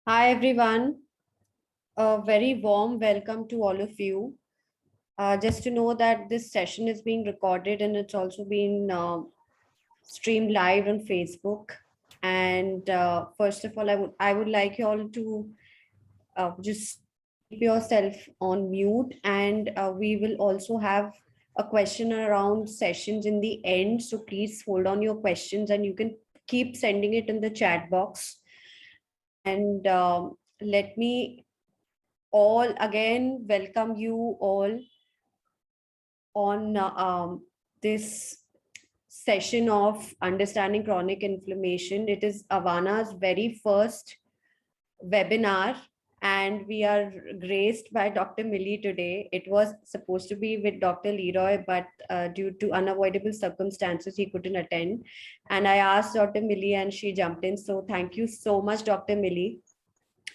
Hi everyone, a very warm welcome to all of you. Just to know that this session is being recorded and it's also been streamed live on Facebook. And first of all, I would like you all to just keep yourself on mute, and we will also have a question around sessions in the end. So please hold on your questions, and you can keep sending it in the chat box. And let me all again welcome you all on this session of understanding chronic inflammation. It is Avana's very first webinar, and we are graced by Dr. Millie today. It was supposed to be with Dr. Leroy, but due to unavoidable circumstances, he couldn't attend. And I asked Dr. Millie, and she jumped in. So thank you so much, Dr. Millie.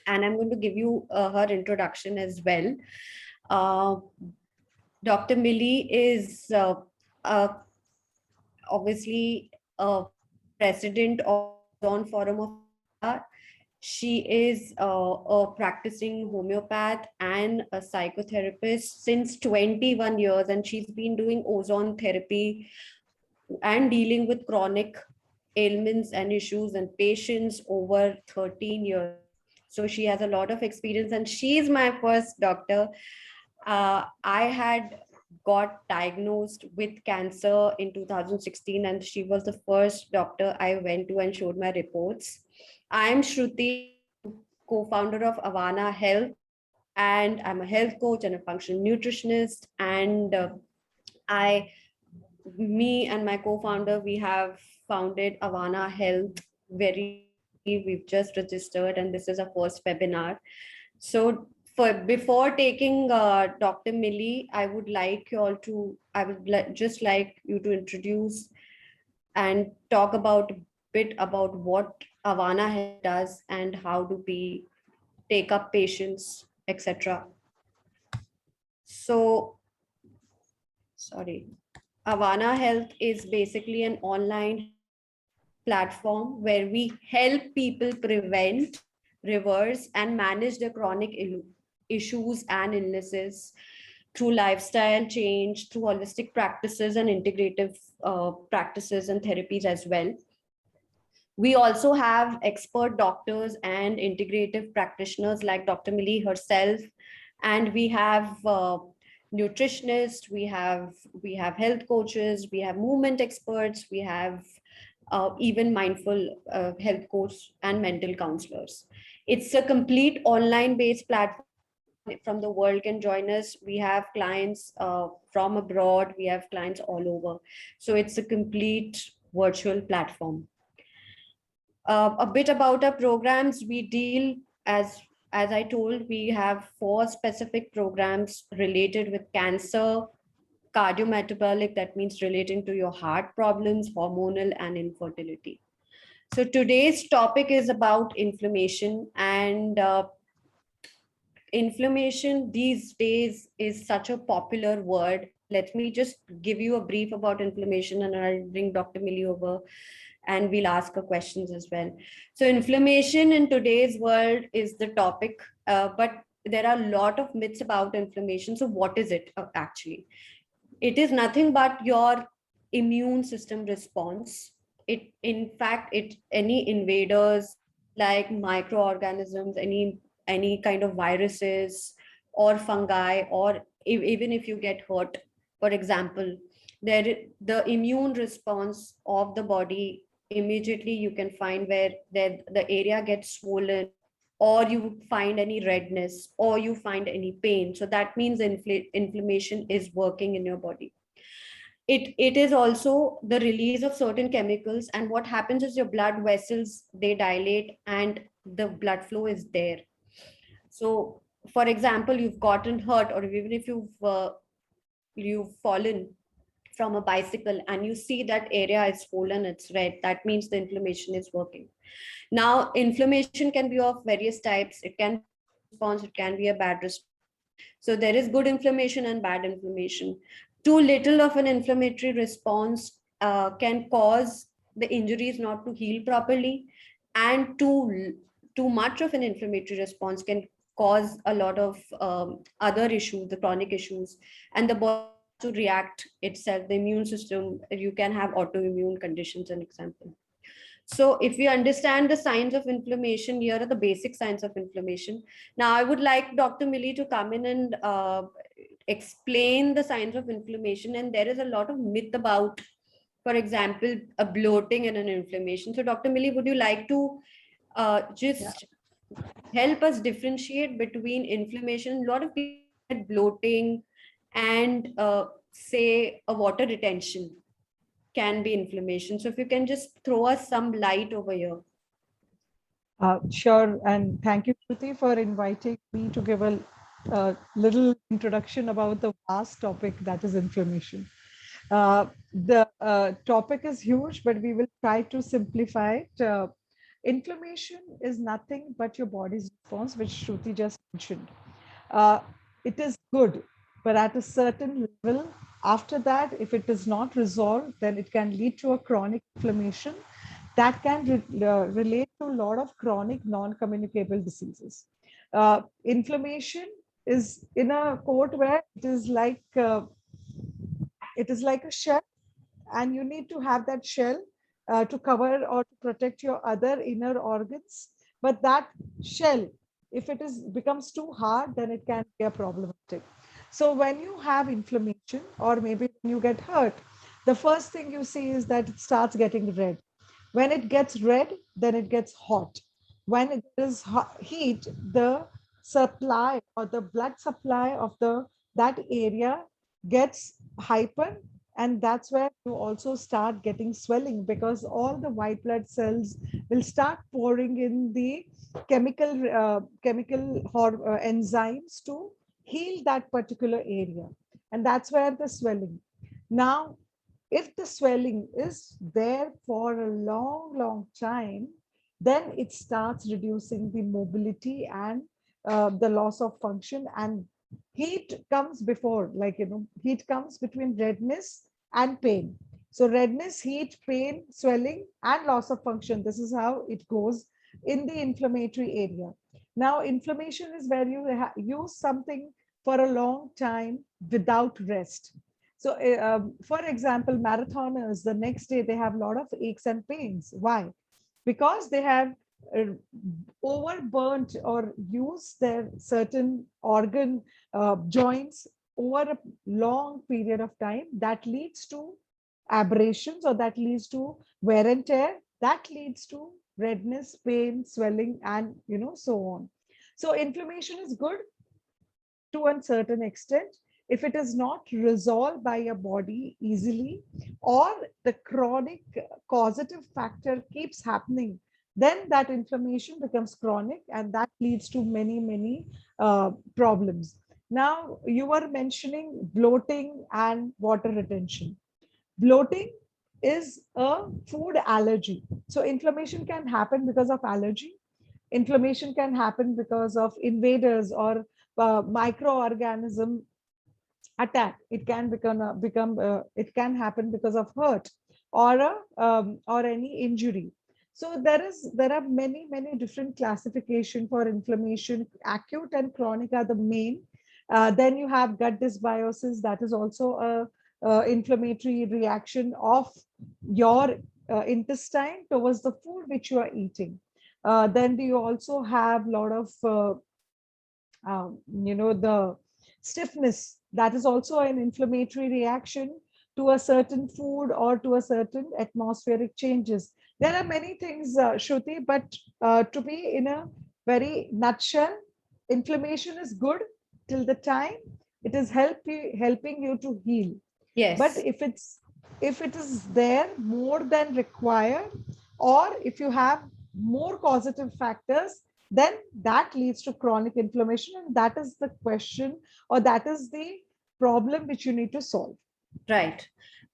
And I'm going to give you her introduction as well. Uh, Dr. Millie is uh, obviously a president of Ozone Forum of India. She is a practicing homeopath and a psychotherapist since 21 years, and she's been doing ozone therapy and dealing with chronic ailments and issues and patients over 13 years. So she has a lot of experience, and she is my first doctor. I had got diagnosed with cancer in 2016, and she was the first doctor I went to and showed my reports. I'm Shruti, co-founder of Avana Health, and I'm a health coach and a functional nutritionist. And I, me and my co-founder, we have founded Avana Health very recently. We've just registered, and this is our first webinar. So for before taking Dr. Millie, I would just like you to introduce and talk about a bit about what Avana Health does and how do we take up patients, etc. So, sorry. Avana Health is basically an online platform where we help people prevent, reverse, and manage their chronic issues and illnesses through lifestyle change, through holistic practices and integrative practices and therapies as well. We also have expert doctors and integrative practitioners like Dr. Millie herself, and we have nutritionists, we have health coaches, we have movement experts, we have even mindful health coach and mental counselors. It's a complete online based platform. From the world can join us. We have clients from abroad, we have clients all over. So it's a complete virtual platform. A bit about our programs. We deal, as I told, we have 4 specific programs related with cancer, cardiometabolic, that means relating to your heart problems, hormonal, and infertility. So today's topic is about inflammation, and inflammation these days is such a popular word. Let me just give you a brief about inflammation, and I'll bring Dr. Millie over and we'll ask her questions as well. So inflammation in today's world is the topic, but there are a lot of myths about inflammation. So what is it actually? It is nothing but your immune system response. It, in fact, it any invaders like microorganisms, any kind of viruses or fungi, or even if you get hurt, for example, the immune response of the body immediately you can find where the area gets swollen, or you find any redness, or you find any pain. So that means inflammation is working in your body. It is also the release of certain chemicals, and what happens is your blood vessels, they dilate and the blood flow is there. So for example, you've gotten hurt, or even if you've fallen from a bicycle and you see that area is swollen, it's red, that means the inflammation is working. Now inflammation can be of various types. It can be a good response, it can be a bad response. So there is good inflammation and bad inflammation. Too little of an inflammatory response can cause the injuries not to heal properly, and too much of an inflammatory response can cause a lot of other issues, the chronic issues, and the body to react itself, the immune system, you can have autoimmune conditions, an example. So if we understand the signs of inflammation, here are the basic signs of inflammation. Now, I would like Dr. Millie to come in and explain the signs of inflammation. And there is a lot of myth about, for example, a bloating and an inflammation. So Dr. Millie, would you like to just help us differentiate between inflammation? A lot of people get bloating and say a water retention can be inflammation. So if you can just throw us some light over here. Sure, and thank you, Shruti, for inviting me to give a little introduction about the vast topic that is inflammation. The topic is huge, but we will try to simplify it. Inflammation is nothing but your body's response, which Shruti just mentioned. Uh, it is good, but at a certain level, after that, if it is not resolved, then it can lead to a chronic inflammation that can relate to a lot of chronic non-communicable diseases. Inflammation is in a court where it is like a shell, and you need to have that shell to cover or to protect your other inner organs. But that shell, if it is becomes too hard, then it can be a problematic. So when you have inflammation, or maybe when you get hurt, the first thing you see is that it starts getting red. When it gets red, then it gets hot. When it is heat, the supply or the blood supply of the that area gets hyper, and that's where you also start getting swelling, because all the white blood cells will start pouring in the chemical enzymes to heal that particular area, and that's where the swelling. Now, if the swelling is there for a long time, then it starts reducing the mobility and the loss of function. And heat comes before, heat comes between redness and pain. So redness, heat, pain, swelling, and loss of function. This is how it goes in the inflammatory area. Now, inflammation is where you use something for a long time without rest. So, for example, marathoners, the next day they have a lot of aches and pains. Why? Because they have uh, overburnt or used their certain organ joints over a long period of time. That leads to aberrations, or that leads to wear and tear. That leads to redness, pain, swelling, and so on. So inflammation is good to a certain extent. If it is not resolved by your body easily, or the chronic causative factor keeps happening, then that inflammation becomes chronic, and that leads to many problems. Now, you were mentioning bloating and water retention. Bloating is a food allergy. So inflammation can happen because of allergy. Inflammation can happen because of invaders or microorganism attack. It can it can happen because of hurt or or any injury. So there are many different classification for inflammation. Acute and chronic are the main. Then you have gut dysbiosis. That is also a inflammatory reaction of your intestine towards the food which you are eating. Then you also have a lot of the stiffness. That is also an inflammatory reaction to a certain food or to a certain atmospheric changes. There are many things, Shruti, but to be in a very nutshell, inflammation is good till the time it is helping you to heal. But Yes. if it is there more than required, or if you have more causative factors, then that leads to chronic inflammation, and that is the question, or that is the problem which you need to solve. Right.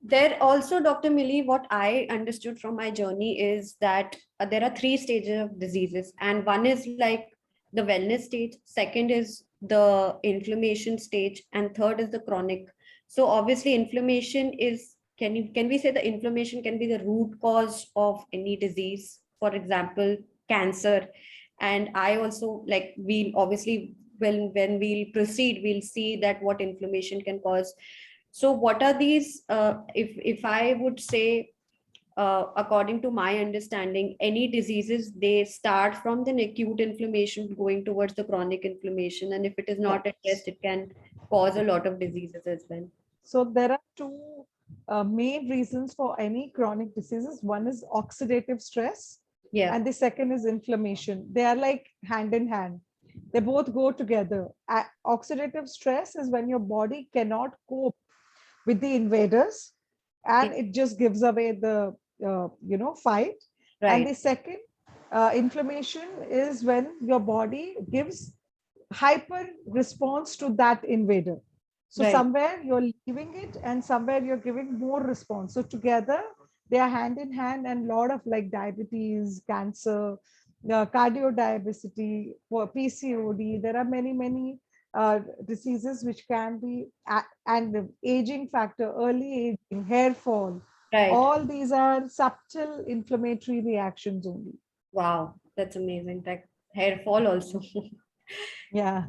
There also, Dr. Millie, what I understood from my journey is that there are three stages of diseases, and one is like the wellness stage, second is the inflammation stage, and third is the chronic. So obviously, inflammation is, can we say the inflammation can be the root cause of any disease? For example, cancer. And I also, like, we'll obviously, when we'll proceed, we'll see that what inflammation can cause. So what are these, if I would say, according to my understanding, any diseases, they start from the acute inflammation going towards the chronic inflammation, and if it is Yeah. not addressed, it can cause a lot of diseases as well. So there are two main reasons for any chronic diseases. One is oxidative stress, Yeah. and the second is inflammation. They are like hand in hand. They both go together. Oxidative stress is when your body cannot cope with the invaders, and Yeah. it just gives away the fight. And Right. the second, inflammation, is when your body gives hyper response to that invader. So Right. somewhere you're leaving it and somewhere you're giving more response. So together they are hand in hand, and a lot of like diabetes, cancer, cardiodiabetes, PCOD. There are many diseases which can be, and the aging factor, early aging, hair fall. Right. All these are subtle inflammatory reactions only. Wow, that's amazing. Like hair fall also. Yeah.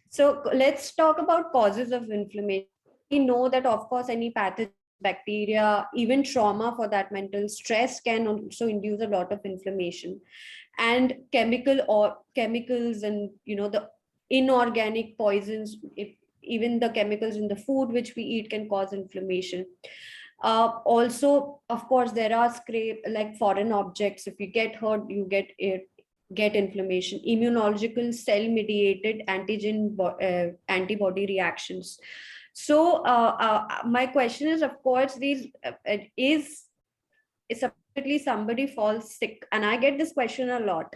So let's talk about causes of inflammation. We know that, of course, any pathogen, bacteria, even trauma for that, mental stress can also induce a lot of inflammation. And chemicals, and the inorganic poisons, if even the chemicals in the food which we eat can cause inflammation. Also, of course, there are scrape, like foreign objects. If you get hurt, you get inflammation. Immunological cell mediated antibody reactions. So my question is, of course, these is supposedly somebody falls sick, and I get this question a lot.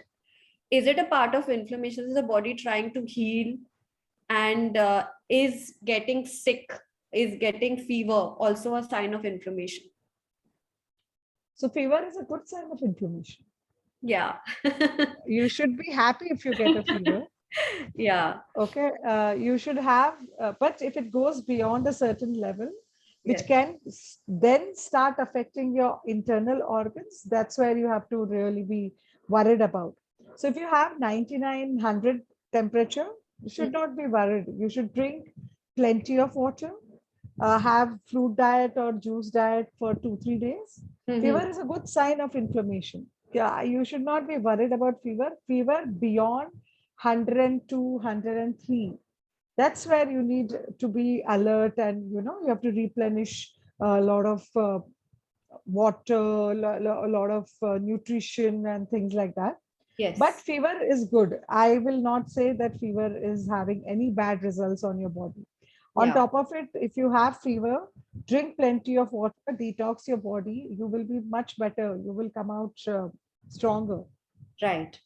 Is it a part of inflammation? Is the body trying to heal? And is getting sick, is getting fever also a sign of inflammation? So fever is a good sign of inflammation. Yeah. You should be happy if you get a fever. Yeah. Okay, you should have, but if it goes beyond a certain level, which Yes. can then start affecting your internal organs, that's where you have to really be worried about. So if you have 99, 100 temperature, you should not be worried. You should drink plenty of water, have fruit diet or juice diet for 2, 3 days. Mm-hmm. Fever is a good sign of inflammation. Yeah, you should not be worried about fever. Fever beyond 102, 103. That's where you need to be alert, and you have to replenish a lot of water, a lot of nutrition and things like that. But Yes. fever is good. I will not say that fever is having any bad results on your body. On Yeah. top of it, if you have fever, drink plenty of water, detox your body. You will be much better. You will come out stronger. Right.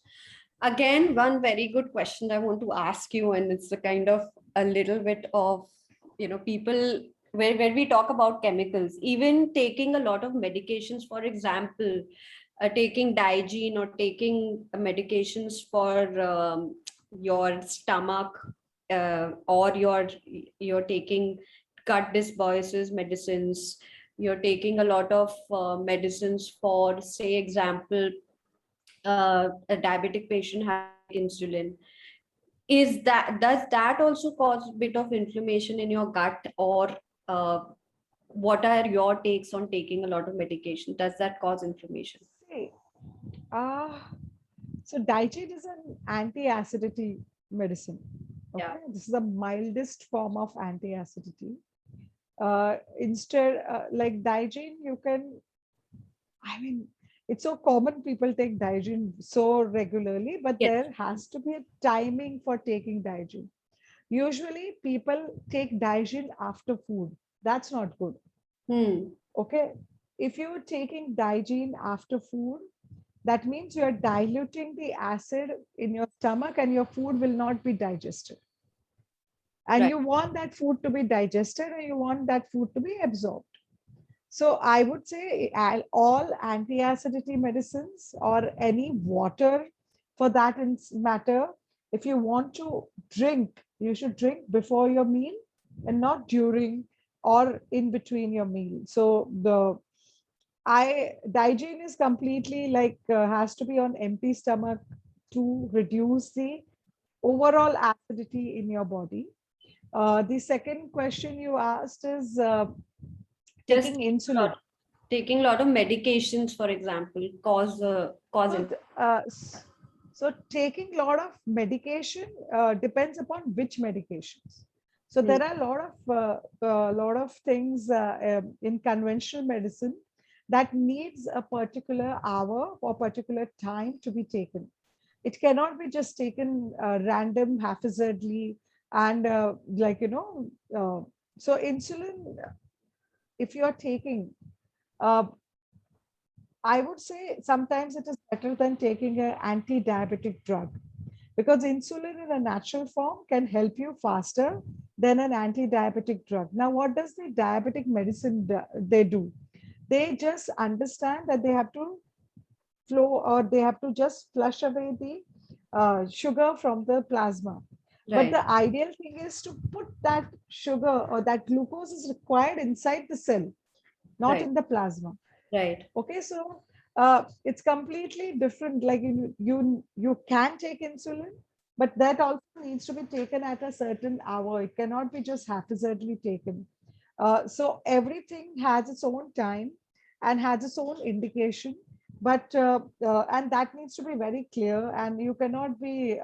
Again, one very good question I want to ask you, and it's a kind of a little bit of, people, where we talk about chemicals, even taking a lot of medications, for example, taking Digene or taking medications for your stomach, or you're taking gut dysbiosis medicines, you're taking a lot of medicines for, say, example, a diabetic patient has insulin. Does that also cause a bit of inflammation in your gut, or uh, what are your takes on taking a lot of medication? Does that cause inflammation? See, ah, so Digene is an anti-acidity medicine. Yeah. Okay, this is the mildest form of anti-acidity. Instead, like Digene, you can, I mean, it's so common people take Digene so regularly, but Yes. there has to be a timing for taking Digene. Usually, people take Digene after food. That's not good. Hmm. Okay. If you're taking Digene after food, that means you're diluting the acid in your stomach and your food will not be digested. And Right. you want that food to be digested and you want that food to be absorbed. So I would say all anti-acidity medicines or any water for that matter, if you want to drink, you should drink before your meal and not during or in between your meal. So the I Digene is completely like has to be on empty stomach to reduce the overall acidity in your body. The second question you asked is Just taking insulin. taking a lot of medications, for example, cause So, so taking a lot of medication depends upon which medications. So Hmm. there are a lot of things in conventional medicine that needs a particular hour or particular time to be taken. It cannot be just taken random, haphazardly, and so insulin, if you are taking, uh, I would say sometimes it is better than taking an anti-diabetic drug, because insulin in a natural form can help you faster than an anti-diabetic drug. Now, what does the diabetic medicine they do? They just understand that they have to flow, or they have to just flush away the sugar from the plasma. But Right, the ideal thing is to put that sugar or that glucose is required inside the cell, not right, in the plasma. right, Okay, so it's completely different. Like you can take insulin, but that also needs to be taken at a certain hour. It cannot be just haphazardly taken. So everything has its own time and has its own indication, but and that needs to be very clear. And you cannot be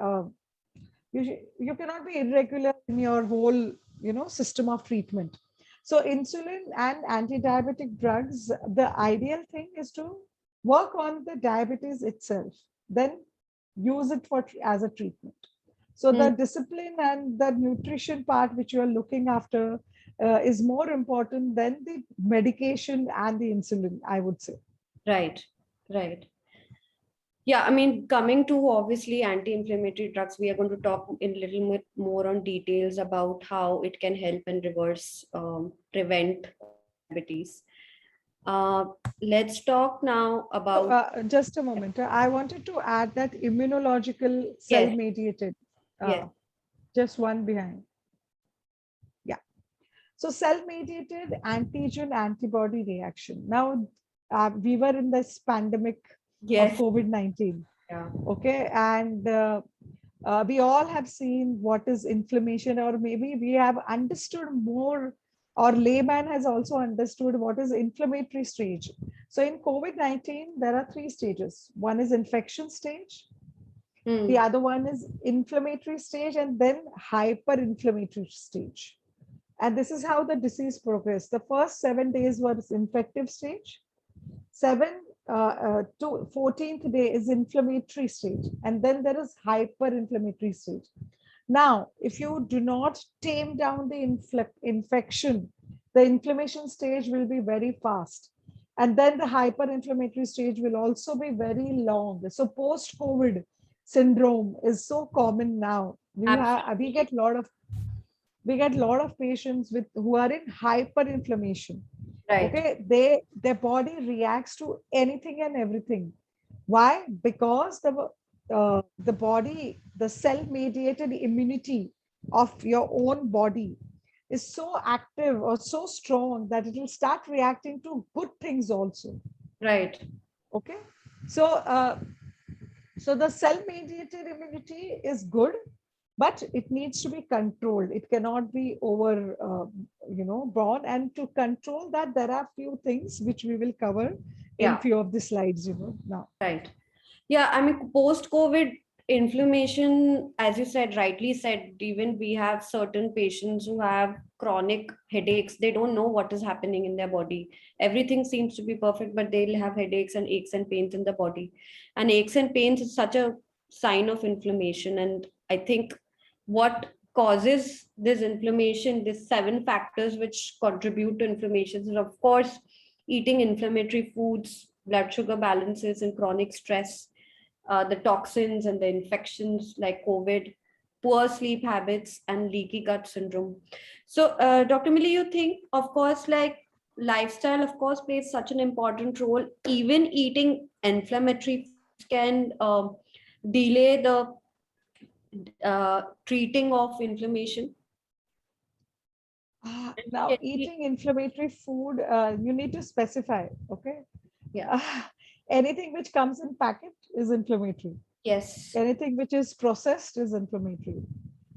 irregular in your whole system of treatment. So insulin and anti-diabetic drugs, the ideal thing is to work on the diabetes itself, then use it as a treatment. So the hmm, discipline and the nutrition part which you are looking after is more important than the medication and the insulin, I would say. right, right. Yeah, I mean, coming to obviously anti-inflammatory drugs, we are going to talk in a little bit more on details about how it can help and reverse, prevent diabetes. Uh, let's talk now So, about, just a moment. I wanted to add that immunological cell yes, mediated, yes, uh, just one behind. Yeah. So, cell mediated antigen antibody reaction. Now, we were in this pandemic of yes, COVID-19. yeah, Okay. And we all have seen what is inflammation, or maybe we have understood more, or layman has also understood what is inflammatory stage. So, in COVID-19, there are three stages. One is infection stage, the hmm, other one is inflammatory stage, and then hyperinflammatory stage. And this is how the disease progressed. The first 7 days was infective stage, 7 to 14th day is inflammatory stage, and then there is hyperinflammatory stage. Now, if you do not tame down the infection, the inflammation stage will be very fast. And then the hyperinflammatory stage will also be very long. So post-COVID syndrome is so common now. We absolutely, get a lot of patients with who are in hyperinflammation. right, Okay, their body reacts to anything and everything. Why? Because the body, the cell mediated immunity of your own body is so active or so strong that it will start reacting to good things also. right, Okay, so so the cell mediated immunity is good, but it needs to be controlled. It cannot be over broad. And to control that, there are few things which we will cover in yeah, few of the slides now. right. Yeah, I mean, post-COVID inflammation, as you said, rightly said, even we have certain patients who have chronic headaches. They don't know what is happening in their body. Everything seems to be perfect, but they'll have headaches and aches and pains in the body. And aches and pains is such a sign of inflammation. And I think what causes this inflammation, these seven factors which contribute to inflammation is, of course, eating inflammatory foods, blood sugar balances, and chronic stress, the toxins and the infections like COVID, poor sleep habits, and leaky gut syndrome. So, Dr. Millie, you think, of course, like lifestyle, of course, plays such an important role. Even eating inflammatory foods can delay the treating of inflammation. Now, Can we- eating inflammatory food, you need to specify. Okay, Yeah, uh, anything which comes in packet is inflammatory. Yes. Anything which is processed is inflammatory.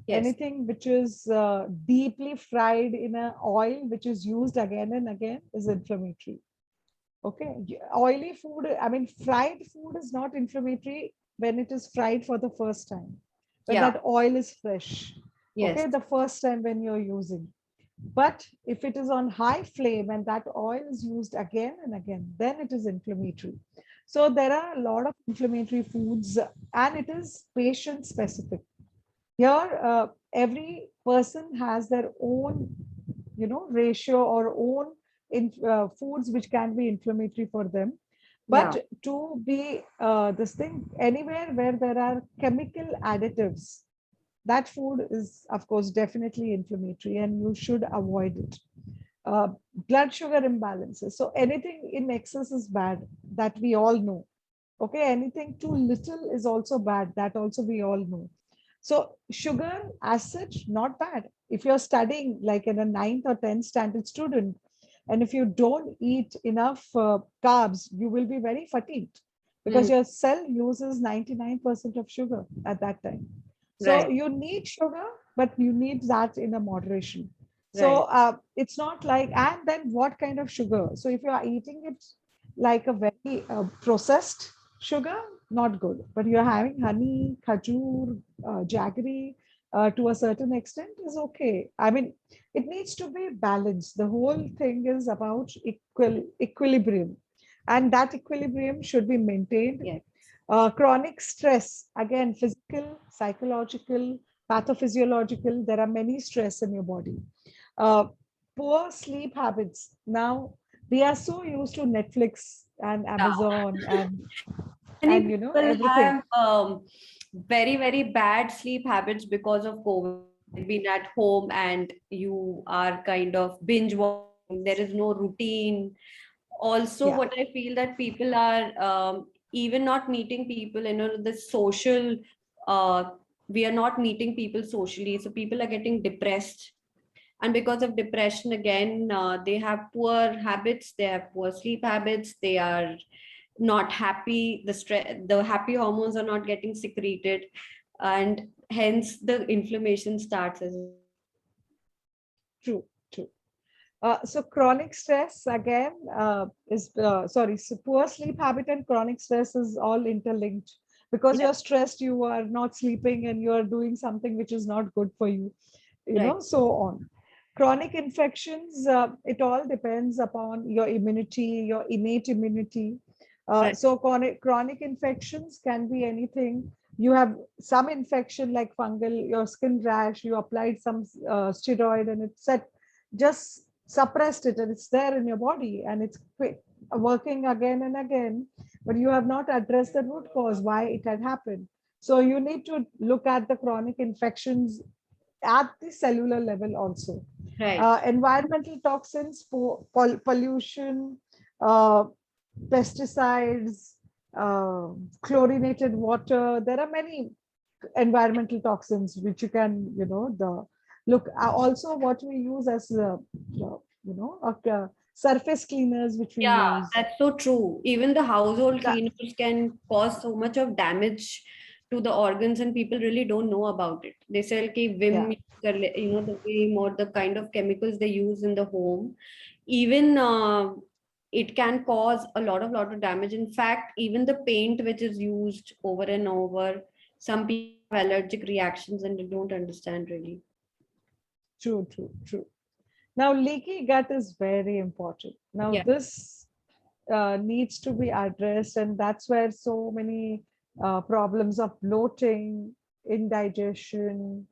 Yes. Anything which is deeply fried in an oil which is used again and again is inflammatory. Okay. Oily food, I mean, fried food is not inflammatory when it is fried for the first time, when Yeah. that oil is fresh. Yes. Okay. The first time when you're using. But if it is on high flame and that oil is used again and again, then it is inflammatory. So there are a lot of inflammatory foods and it is patient specific. Here, every person has their own, ratio or own foods which can be inflammatory for them. Yeah. But to be this thing, anywhere where there are chemical additives, that food is, of course, definitely inflammatory and you should avoid it. Uh, Blood sugar imbalances. So anything in excess is bad, that we all know. Okay, anything too little is also bad, that also we all know. So sugar as such, not bad. If you're studying like in a ninth or 10th standard student, and if you don't eat enough carbs, you will be very fatigued because Mm, your cell uses 99% of sugar at that time. So right. you need sugar, but you need that in a moderation. So Right. it's not like, and then what kind of sugar? So if you are eating it like a very processed sugar, not good. But you're having honey, khajur, jaggery to a certain extent is okay. I mean, it needs to be balanced. The whole thing is about equilibrium, and that equilibrium should be maintained. Yes. Chronic stress, again, physical, psychological, pathophysiological, there are many stress in your body. Uh, Poor sleep habits. Now, we are so used to Netflix and Amazon Many and people everything. have very, very bad sleep habits because of COVID. They've been at home and you are kind of binge watching. There is no routine. Also, Yeah, what I feel that people are even not meeting people, the social, uh, we are not meeting people socially. So people are getting depressed. And because of depression, again, they have poor habits, they have poor sleep habits, they are not happy, the happy hormones are not getting secreted, and hence the inflammation starts as well. true, true. So chronic stress again is sorry. So poor sleep habit and chronic stress is all interlinked because Yeah, you're stressed, you are not sleeping, and you are doing something which is not good for you. right, So on. Chronic infections, it all depends upon your immunity, your innate immunity. right. So chronic infections can be anything. You have some infection like fungal, your skin rash, you applied some steroid and it set, just suppressed it and it's there in your body and it's working again and again, but you have not addressed the root cause why it had happened. So you need to look at the chronic infections at the cellular level also. Right. Environmental toxins, pollution, uh, pesticides, chlorinated water. There are many environmental toxins which you can, the look. Also, what we use as, surface cleaners which we Yeah, use. that's so true. Even the household That, cleaners can cause so much of damage to the organs, and people really don't know about it. They say, okay, yeah, Vim, the Vim or the kind of chemicals they use in the home, even it can cause a lot of damage. In fact, even the paint which is used over and over, some people have allergic reactions and they don't understand really. true, true, true. Now, leaky gut is very important. Now, Yeah, this needs to be addressed, and that's where so many problems of bloating, indigestion,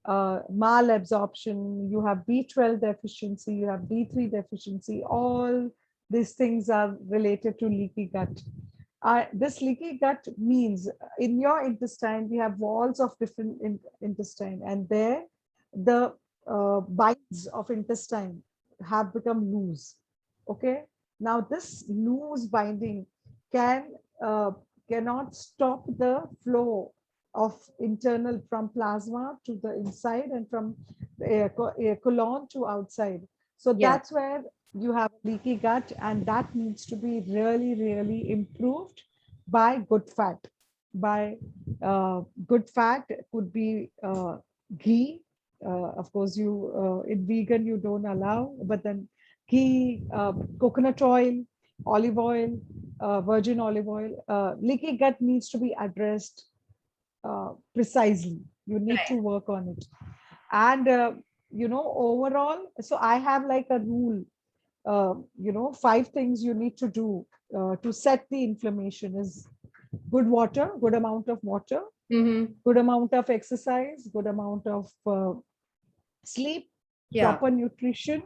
malabsorption, you have B12 deficiency, you have D3 deficiency, all these things are related to leaky gut. This leaky gut means in your intestine, we have walls of different intestine, and there the binds of intestine have become loose. Okay. Now, this loose binding can cannot stop the flow of internal from plasma to the inside and from colon to outside. So yeah, that's where you have leaky gut, and that needs to be really, really improved by good fat. by good fat. It could be ghee. Of course, you in vegan you don't allow, but then ghee, coconut oil, virgin olive oil. Leaky gut needs to be addressed precisely. You need to Right. work on it. And overall, so I have like a rule. 5 things you need to do to set the inflammation is good water, good amount of water, Mm-hmm. good amount of exercise, good amount of sleep, Yeah, proper nutrition,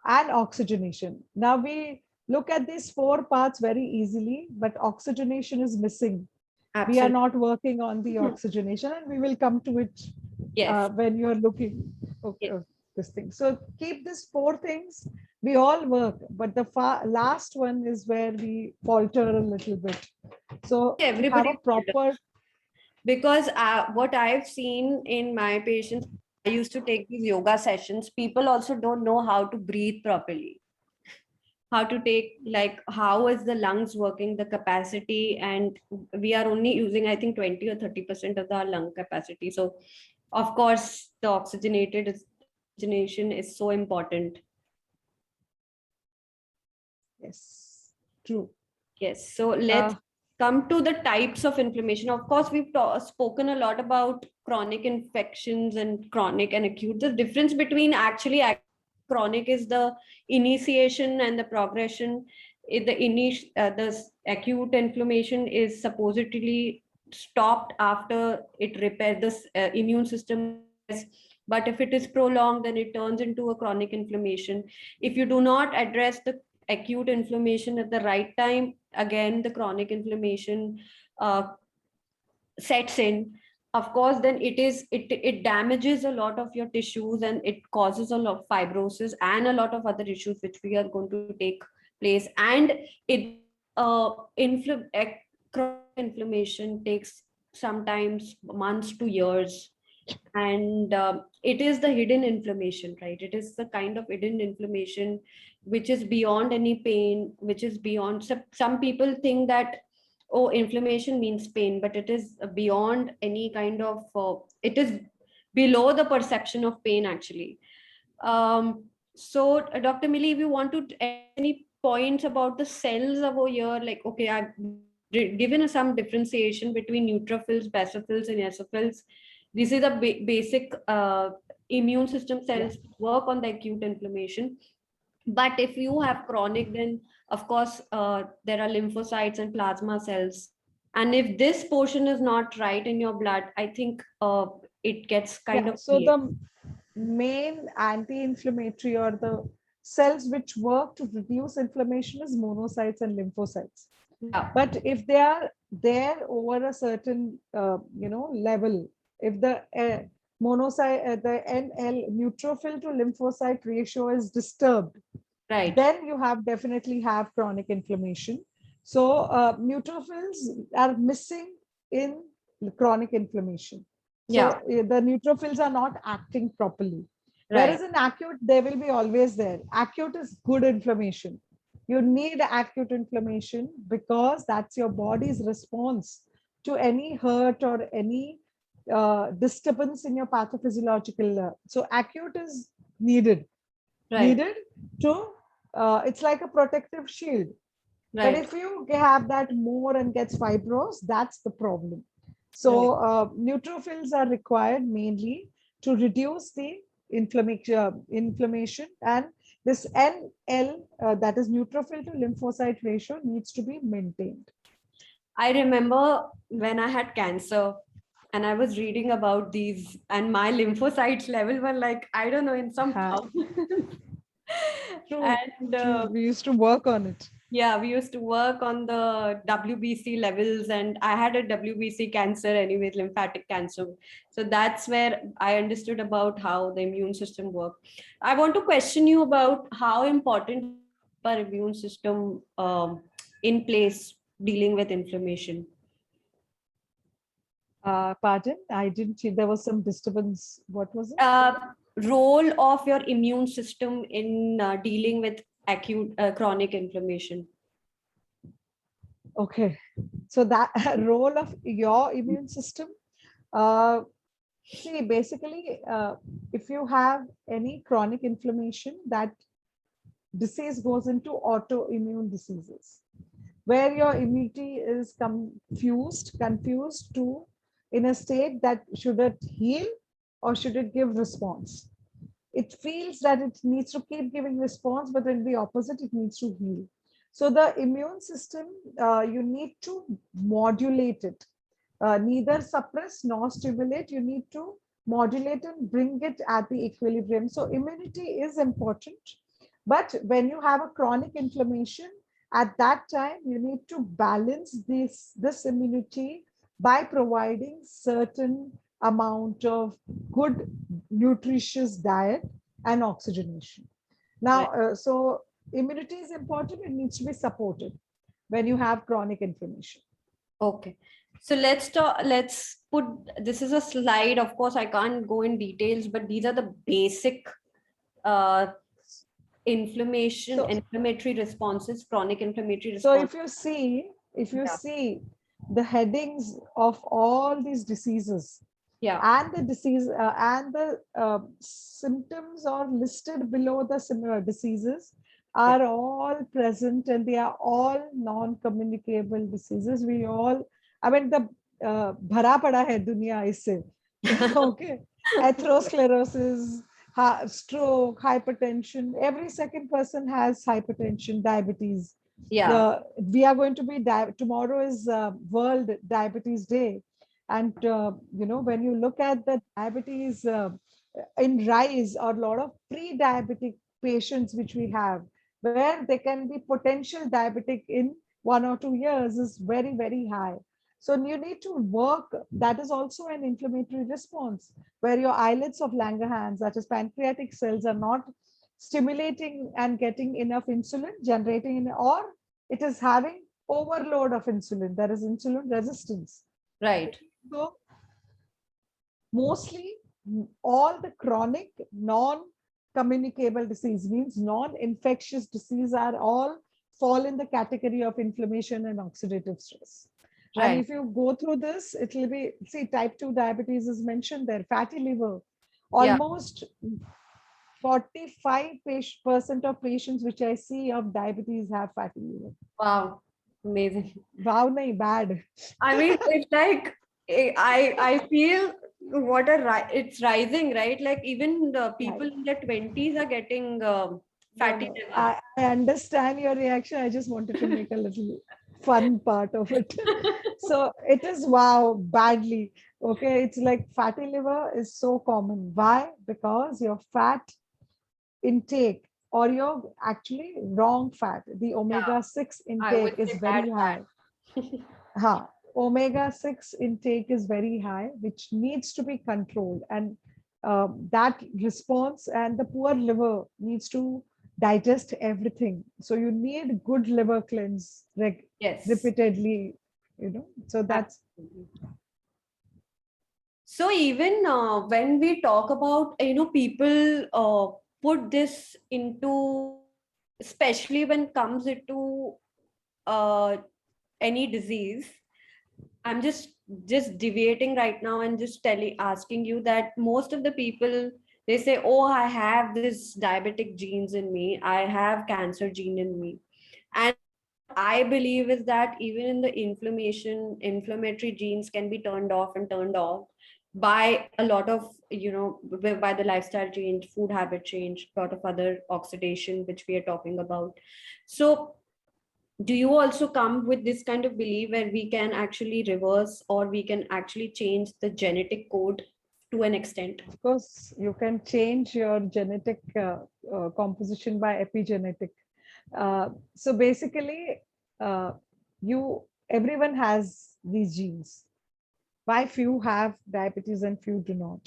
and oxygenation. Now we look at these 4 parts very easily, but oxygenation is missing. We are absolutely. not working on the oxygenation, and we will come to it Yes. when you are looking okay, Yes. this thing. So keep these 4 things. We all work, but the last one is where we falter a little bit. So have a Everybody, proper. because what I've seen in my patients, I used to take these yoga sessions. People also don't know how to breathe properly, how to take, like, how is the lungs working, the capacity, and we are only using, I think, 20 or 30% of the lung capacity. So, of course, the oxygenation is so important. Yes, true. Yes. So let's Uh, come to the types of inflammation. Of course, we've spoken a lot about chronic infections and chronic and acute. The difference between actually chronic is the initiation and the progression. The acute inflammation is supposedly stopped after it repairs this immune system. But if it is prolonged, then it turns into a chronic inflammation. If you do not address the acute inflammation at the right time, again the chronic inflammation uh, sets in. Of course, then it damages a lot of your tissues, and it causes a lot of fibrosis and a lot of other issues which we are going to take place. And it chronic inflammation takes sometimes months to years. And it is the hidden inflammation, right? It is the kind of hidden inflammation which is beyond any pain, which is beyond, some people think that, oh, inflammation means pain, but it is beyond any kind of it is below the perception of pain, actually. So Dr. Millie, if you want to add any points about the cells over here, like, okay, I've given some differentiation between neutrophils, basophils, and eosinophils. This is the basic immune system yeah. cells work on the acute inflammation. But if you have chronic, then of course there are lymphocytes and plasma cells. And if this portion is not right in your blood, I think it gets kind Yeah. of So weird. the main anti-inflammatory or the cells which work to reduce inflammation is monocytes and lymphocytes. Yeah, But if they are there over a certain level, if the monocyte the NL neutrophil to lymphocyte ratio is disturbed, right, then you have definitely have chronic inflammation. So neutrophils are missing in chronic inflammation. So yeah, the neutrophils are not acting properly. right, Whereas in acute, they will be always there. Acute is good inflammation. You need acute inflammation because that's your body's response to any hurt or any disturbance in your pathophysiological. So acute is needed, right, needed to it's like a protective shield. But right. if you have that more and gets fibrous, that's the problem. Right. So neutrophils are required mainly to reduce the inflammation, and this NL, that is neutrophil to lymphocyte ratio, needs to be maintained. I remember when I had cancer and I was reading about these, and my lymphocytes level were like, I don't know, in some Ha, thousands. true, And true. We used to work on it. yeah, we used to work on the WBC levels, and I had a WBC cancer, anyways, lymphatic cancer. So that's where I understood about how the immune system works. I want to question you about how important our immune system in place dealing with inflammation. Pardon, I didn't see. There was some disturbance. What was it? uh, Role of your immune system in dealing with acute chronic inflammation. Okay, so that role of your immune system. Uh, See, basically, if you have any chronic inflammation, that disease goes into autoimmune diseases, where your immunity is confused to in a state that should it heal or should it give response. It feels that it needs to keep giving response, but in the opposite, it needs to heal. So the immune system, you need to modulate it, neither suppress nor stimulate. You need to modulate and bring it at the equilibrium. So immunity is important, but when you have a chronic inflammation, at that time you need to balance this immunity by providing certain amount of good nutritious diet and oxygenation. Now, Right. so immunity is important. It needs to be supported when you have chronic inflammation. Okay. So let's talk, let's put, this is a slide. Of course, I can't go in details, but these are the basic uh, So inflammatory responses, chronic inflammatory So response. if you Yeah. see the headings of all these diseases Yeah. and the disease and the symptoms are listed below the similar diseases Yeah. are all present, and they are all non-communicable diseases. We all, I mean, the bhara pada hai duniya isse. Okay, atherosclerosis, stroke, hypertension. Every second person has hypertension, diabetes. Yeah. We are going to be tomorrow is World Diabetes Day, and when you look at the diabetes in rise, or a lot of pre-diabetic patients which we have, where they can be potential diabetic in 1 or 2 years, is very very high. So you need to work. That is also an inflammatory response, where your islets of Langerhans, that is pancreatic cells, are not stimulating and getting enough insulin, generating or it is having overload of insulin. There is insulin resistance. Right. So mostly all the chronic non-communicable disease, means non-infectious disease, are all fall in the category of inflammation and oxidative stress. And Right. if you go through this, it will be, see, type 2 diabetes is mentioned there, fatty liver. Yeah. Almost 45% of patients which I see of diabetes have fatty liver. Wow. Amazing. Wow, nahi, bad. I mean, it's like I feel what a it's rising, right? Like even the Right. people in their 20s are getting No, fatty no, liver. I understand your reaction. I just wanted to make a little fun part of it. So it is wow, badly. Okay, it's like fatty liver is so common. Why? Because your fat intake, or your actually wrong fat, the Yeah, omega-6 I would intake say is bad very high. fat. Omega-6 intake is very high, which needs to be controlled. And that response, and the poor liver needs to digest everything. So you need good liver cleanse Yes, repeatedly, So that's absolutely. So even when we talk about, people put this into, especially when it comes into uh, any disease. I'm just deviating right now and just telling asking you that most of the people, they say, oh, I have this diabetic genes in me, I have cancer gene in me. And I believe is that even in the inflammatory genes can be turned off and turned off by a lot of, by the lifestyle change, food habit change, a lot of other oxidation which we are talking about. So do you also come with this kind of belief where we can actually reverse, or we can actually change the genetic code to an extent? Of course, you can change your genetic composition by epigenetic. So basically, uh, you everyone has these genes. Why few have diabetes and few do not?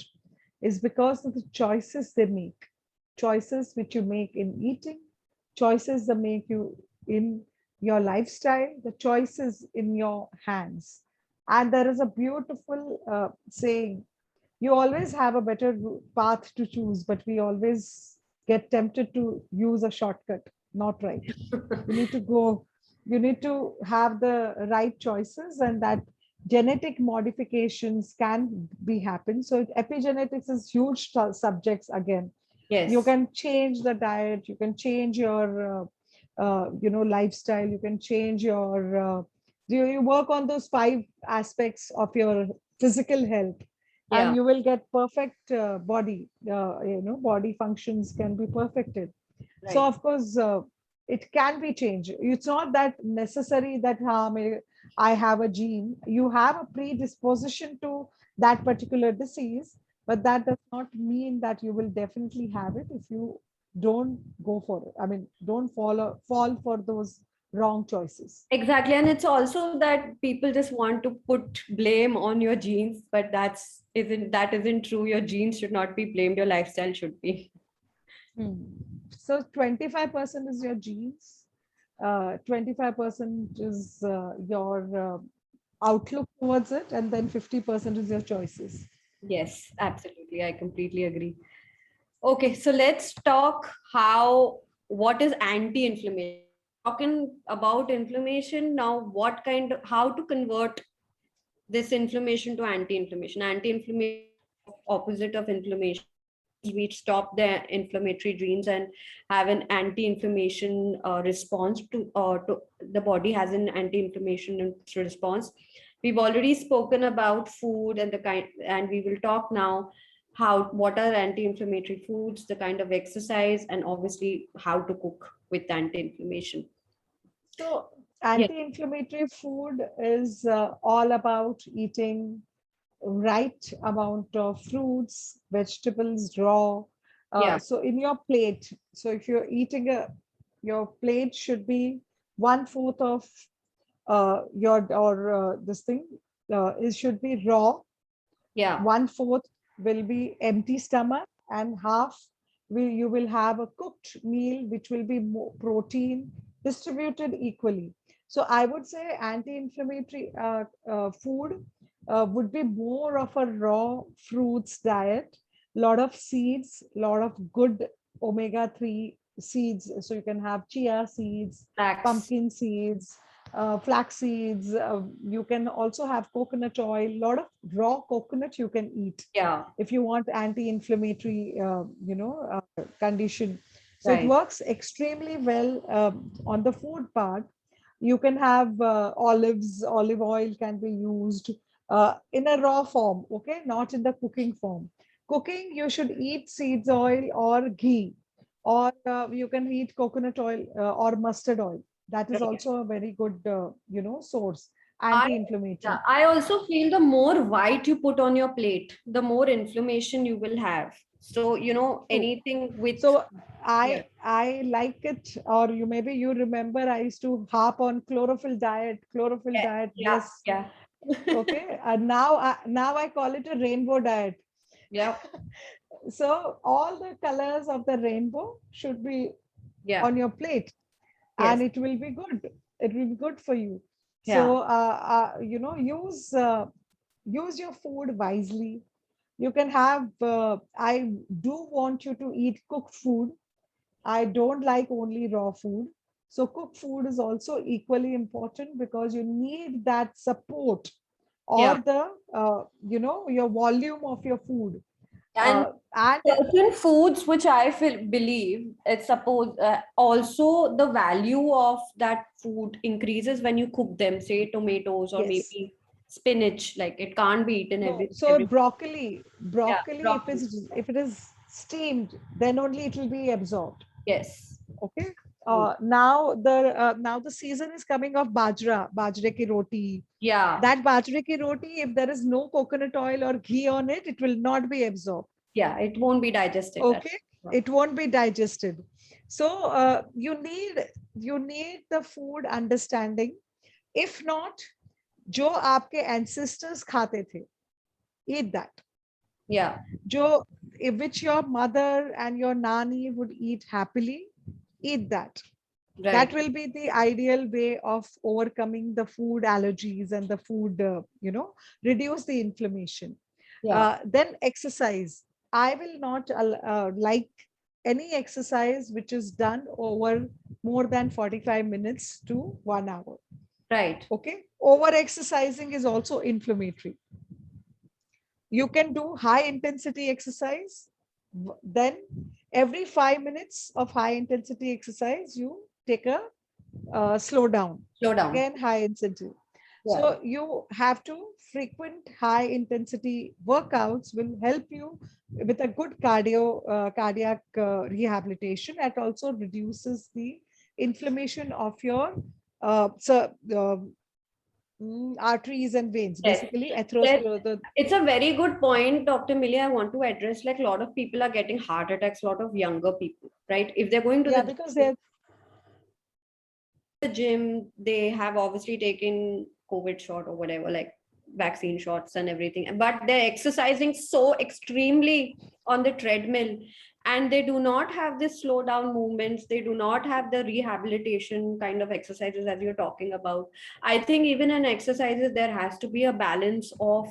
Is because of the choices they make, choices which you make in eating, choices that make you in your lifestyle, the choices in your hands. And there is a beautiful saying, you always have a better path to choose, but we always get tempted to use a shortcut. Not right. You need to go. you need to have the right choices, and that genetic modifications can be happen. So epigenetics is huge subjects again. You Yes. can change the diet, you can change your lifestyle, you can change your you work on those 5 aspects of your physical health, and Yeah. you will get perfect body, body functions can be perfected. So Right. of course it can be changed. It's not that necessary that I have a gene. You have a predisposition to that particular disease, but that does not mean that you will definitely have it if you don't go for it. I mean, don't fall for those wrong choices. Exactly. And it's also that people just want to put blame on your genes, but that isn't true. Your genes should not be blamed, your lifestyle should be. Hmm. So 25% is your genes, 25% is your outlook towards it, and then 50% is your choices. Yes, absolutely. I completely agree. Okay, so let's talk what is anti-inflammation. Talking about inflammation now, how to convert this inflammation to anti-inflammation. Anti-inflammation, opposite of inflammation. We stop the inflammatory genes and have an anti-inflammation response to the body has an anti-inflammation response. We've already spoken about food and the kind, and we will talk now what are anti-inflammatory foods, the kind of exercise, and obviously how to cook with anti-inflammation. So, Yes. anti-inflammatory food is all about eating right amount of fruits, vegetables, raw. Yeah. So, in your plate, so if you're eating your plate should be 1/4 of your or this thing. It should be raw. Yeah. 1/4 will be empty stomach, and half you will have a cooked meal, which will be more protein distributed equally. So I would say anti-inflammatory food would be more of a raw fruits diet, lot of seeds, lot of good omega-3 seeds. So you can have chia seeds, Facts. pumpkin seeds, flax seeds. You can also have coconut oil. A lot of raw coconut you can eat Yeah. if you want anti-inflammatory, condition. So it Right. works extremely well on the food part. You can have olives, olive oil can be used in a raw form, okay, not in the cooking form. Cooking, you should eat seeds oil or ghee, or you can eat coconut oil or mustard oil. That is Right. also a very good, source, I Yeah, anti-inflammatory. I also feel the more white you put on your plate, the more inflammation you will have. So, True. anything with, So yeah, I like it, or you maybe you remember I used to harp on chlorophyll diet. Chlorophyll yeah, diet, yeah, yes. yeah. Okay. And now I call it a rainbow diet. Yeah, So all the colors of the rainbow should be yeah, on your plate, and yes, it will be good. It will be good for you. yeah, So use your food wisely. You can have. I do want you to eat cooked food. I don't like only raw food. So cooked food is also equally important because you need that support, yeah. or the your volume of your food. And And certain foods, which I believe, it's suppose also the value of that food increases when you cook them, say tomatoes or yes, maybe spinach, like it can't be eaten no. So every, yeah, broccoli, broccoli. if it is steamed, then only it will be absorbed. Yes. Okay. Mm. Now the season is coming of bajre ki roti. Yeah. That bajre ki roti, if there is no coconut oil or ghee on it, it will not be absorbed. Yeah, it won't be digested. Okay, it won't be digested. So you need the food understanding. If not, जो आपके ancestors खाते थे, eat that. Yeah, जो which your mother and your nanny would eat happily, eat that. That right. will be the ideal way of overcoming the food allergies and the food, reduce the inflammation. Yeah. Then exercise. I will not like any exercise which is done over more than 45 minutes to 1 hour. Right. Okay. Over exercising is also inflammatory. You can do high intensity exercise. Then every 5 minutes of high intensity exercise, you take a slow down. Slow down. Again, high intensity. Yeah. So you have to frequent high intensity workouts will help you with a good cardiac rehabilitation. It also reduces the inflammation of your arteries and veins, Yes. basically There, atherosclerosis. it's a very good point, Dr. Millie. I want to address, like, a lot of people are getting heart attacks, a lot of younger people, right? If they're going to Yeah, because they're the gym, they have obviously taken COVID shot or whatever, like vaccine shots and everything, but they're exercising so extremely on the treadmill, and they do not have this slow down movements. They do not have the rehabilitation kind of exercises as you're talking about. I think even in exercises, there has to be a balance of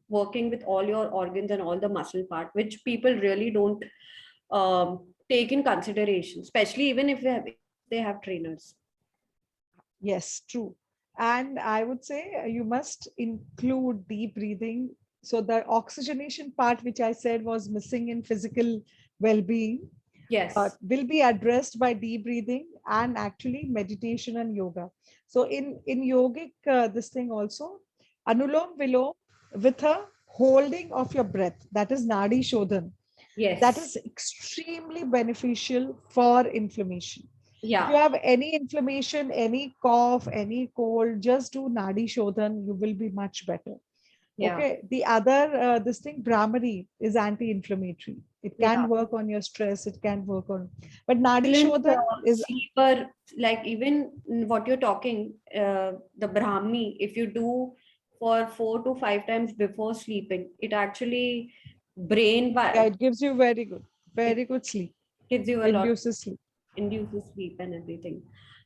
working with all your organs and all the muscle part, which people really don't take in consideration, especially even if they have trainers. yes, true. And I would say you must include deep breathing. So the oxygenation part, which I said was missing in physical well-being, Yes. will be addressed by deep breathing and actually meditation and yoga. So in yogic this thing also, anulom vilom with a holding of your breath, that is nadi shodhan, that Yes. is extremely beneficial for inflammation. If you Yeah. have any inflammation, any cough, any cold, just do nadi shodhan, you will be much better. Yeah. Okay. The other this thing, Brahmari, is anti-inflammatory. It can Yeah. work on your stress, it can work on, but nadi Excellent shodhan is, sleeper, like even what you're talking, the Brahmi, if you do for 4 to 5 times before sleeping, it actually yeah, it gives you it very good sleep, gives you a lot, induces sleep. induces sleep and everything.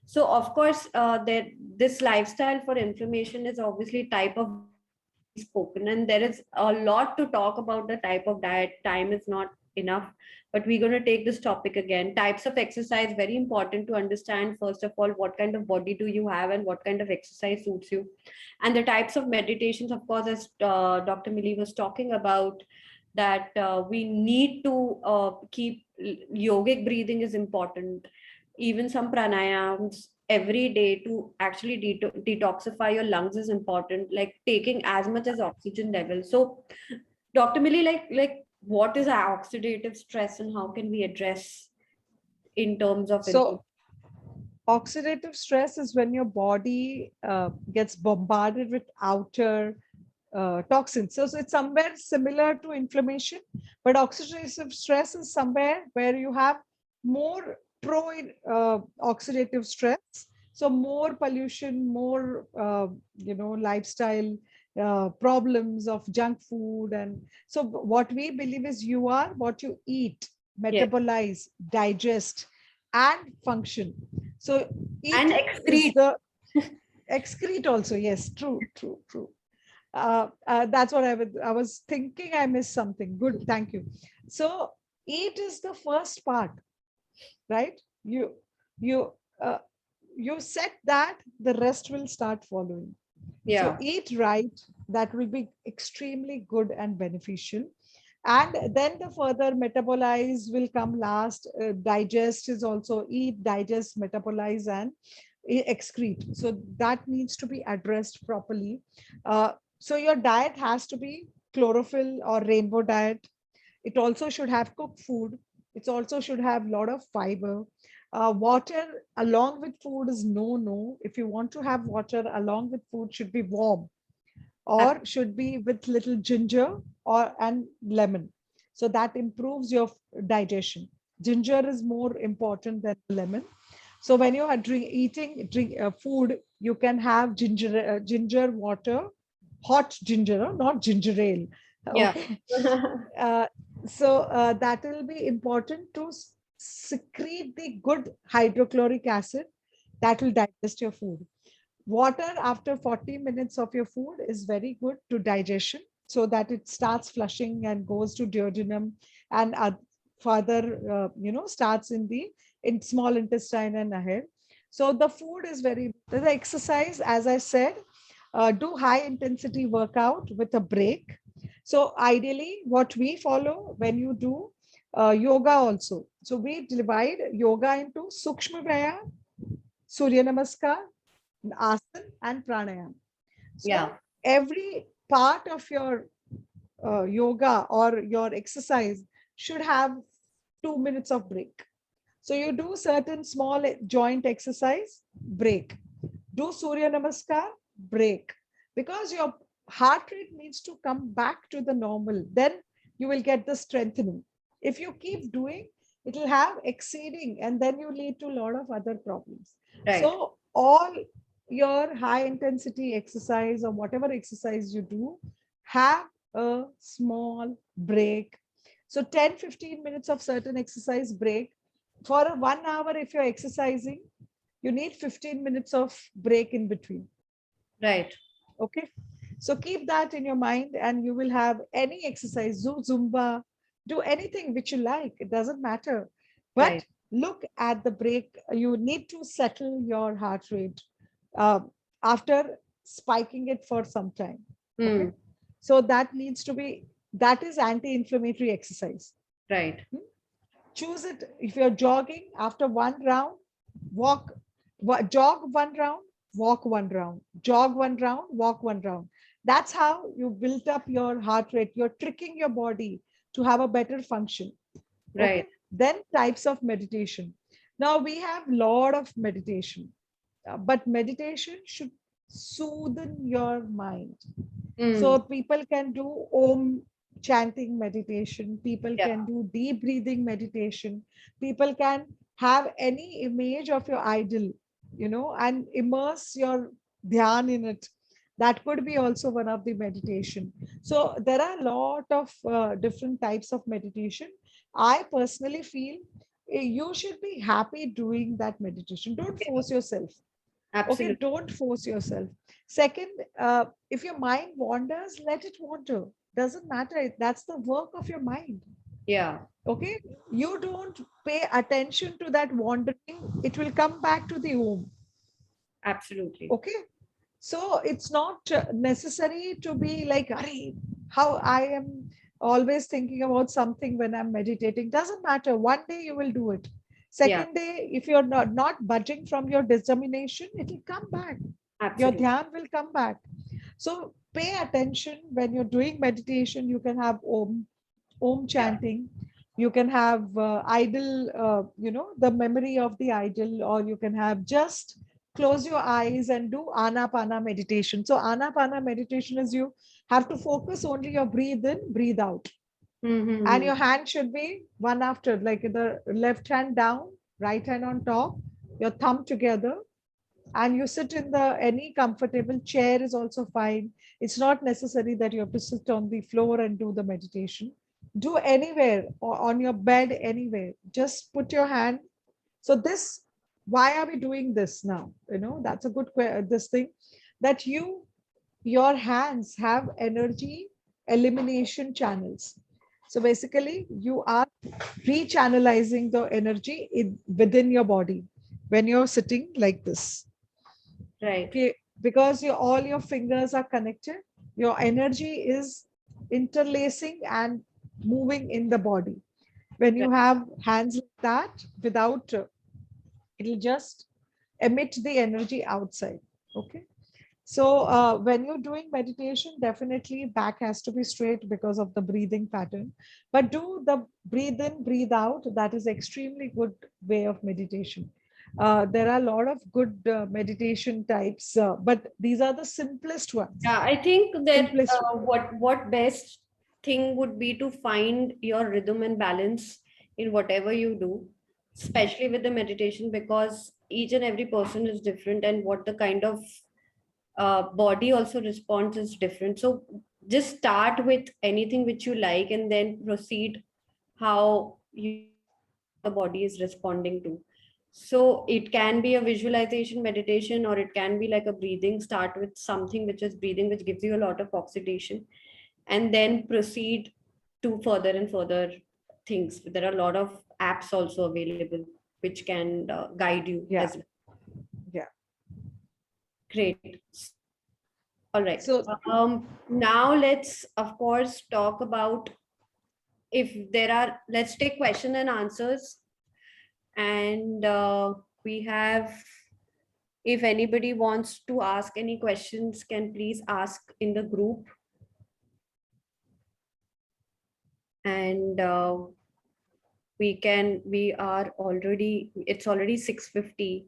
So of course, that this lifestyle for inflammation is obviously type of spoken, and there is a lot to talk about the type of diet. Time is not enough, but we're going to take this topic again. Types of exercise, very important to understand. First of all, what kind of body do you have and what kind of exercise suits you, and the types of meditations, of course, as Dr. Millie was talking about, that we need to keep yogic breathing is important, even some pranayams every day to actually detoxify your lungs is important, like taking as much as oxygen level. So Dr. Millie, like what is our oxidative stress and how can we address in terms of So oxidative stress is when your body gets bombarded with outer toxins. So it's somewhere similar to inflammation, but oxidative stress is somewhere where you have more pro oxidative stress. So more pollution, more lifestyle problems of junk food, and so what we believe is you are what you eat, yes, metabolize, digest, and function. So and eating is excrete. the excrete also. Yes, true, true, true. That's what I was thinking. I missed something. Good, thank you. So eat is the first part, right? You uh, you set that, the rest will start following. So Yeah. eat right. That will be extremely good and beneficial. And then the further metabolize will come last. Digest is also eat, digest, metabolize, and excrete. So that needs to be addressed properly. So your diet has to be chlorophyll or rainbow diet. It also should have cooked food. It also should have a lot of fiber. Water along with food is no. If you want to have water along with food, should be warm or should be with little ginger or and lemon. So that improves your digestion. Ginger is more important than lemon. So when you are eating food, you can have ginger water, hot ginger, not ginger ale. Yeah. Okay. Uh, so that will be important to secrete the good hydrochloric acid that will digest your food. Water after 40 minutes of your food is very good to digestion, so that it starts flushing and goes to duodenum and further, starts in small intestine and ahead. So the food is the exercise, as I said, do high intensity workout with a break. So ideally, what we follow when you do yoga also. So we divide yoga into Sukshma Vyayam, Surya Namaskar, Asana, and Pranayam. Yeah. So every part of your yoga or your exercise should have 2 minutes of break. So you do certain small joint exercise, break. Do Surya Namaskar, break. Because your heart rate needs to come back to the normal. Then you will get the strengthening. If you keep doing, it will have exceeding, and then you lead to a lot of other problems. Right. So all your high intensity exercise or whatever exercise you do, have a small break. So 10-15 minutes of certain exercise break. For a 1 hour, if you're exercising, you need 15 minutes of break in between. Right. Okay. So keep that in your mind, and you will have any exercise, do Zumba, do anything which you like. It doesn't matter. But Right. look at the break. You need to settle your heart rate uh, after spiking it for some time. Okay. Hmm. So that is anti-inflammatory exercise. Right. Hmm? Choose it. If you're jogging, after one round, walk, jog one round, walk one round, jog one round, walk one round. That's how you build up your heart rate. You're tricking your body to have a better function. Right. Okay. Then types of meditation. Now we have lot of meditation, but meditation should soothe your mind. Hmm. So people can do Om chanting meditation, people Yeah. can do deep breathing meditation, people can have any image of your idol, and immerse your dhyan in it. That could be also one of the meditation. So there are a lot of different types of meditation. I personally feel you should be happy doing that meditation. Don't Yeah. force yourself. Okay, Absolutely. don't force yourself. Second, if your mind wanders, let it wander. Doesn't matter. That's the work of your mind. Yeah. Okay, you don't pay attention to that wandering, it will come back to the home. Absolutely. Okay, so it's not necessary to be like, "Arey, how I am always thinking about something when I'm meditating." Doesn't matter. One day you will do it. Yeah. Second day, if you're not budging from your determination, it will come back. Your Absolutely. dhyan will come back. So pay attention when you're doing meditation. You can have Om Yeah. chanting. You can have idol, the memory of the idol, or you can have just close your eyes and do anapana meditation. So anapana meditation is you have to focus only your breathe in, breathe out, and Mm-hmm. your hand should be one after, like the left hand down, right hand on top, your thumb together, and you sit in the any comfortable chair is also fine. It's not necessary that you have to sit on the floor and do the meditation. Do anywhere or on your bed, anywhere. Just put your hand. So this, why are we doing this now? That's a good this thing, that your hands have energy elimination channels. So basically you are rechannelizing the energy within your body when you're sitting like this. Right. Okay, because all your fingers are connected, your energy is interlacing and moving in the body. When you Right. have hands like that, without it'll just emit the energy outside. Okay. So when you're doing meditation, definitely back has to be straight because of the breathing pattern. But do the breathe in, breathe out. That is extremely good way of meditation. There are a lot of good meditation types, but these are the simplest ones. Yeah, I think that Simplest. what best thing would be to find your rhythm and balance in whatever you do, especially with the meditation, because each and every person is different, and what the kind of body also responds is different. So just start with anything which you like, and then proceed how the body is responding to. So it can be a visualization meditation, or it can be like a breathing. Start with something which is breathing, which gives you a lot of oxidation, and then proceed to further and further. things. There are a lot of apps also available which can guide you Yeah. as well. Yeah. Great. All right. So Now let's, of course, talk about if there are, let's take question and answers. And we have, if anybody wants to ask any questions, can please ask in the group. And we are already, it's already 6:50.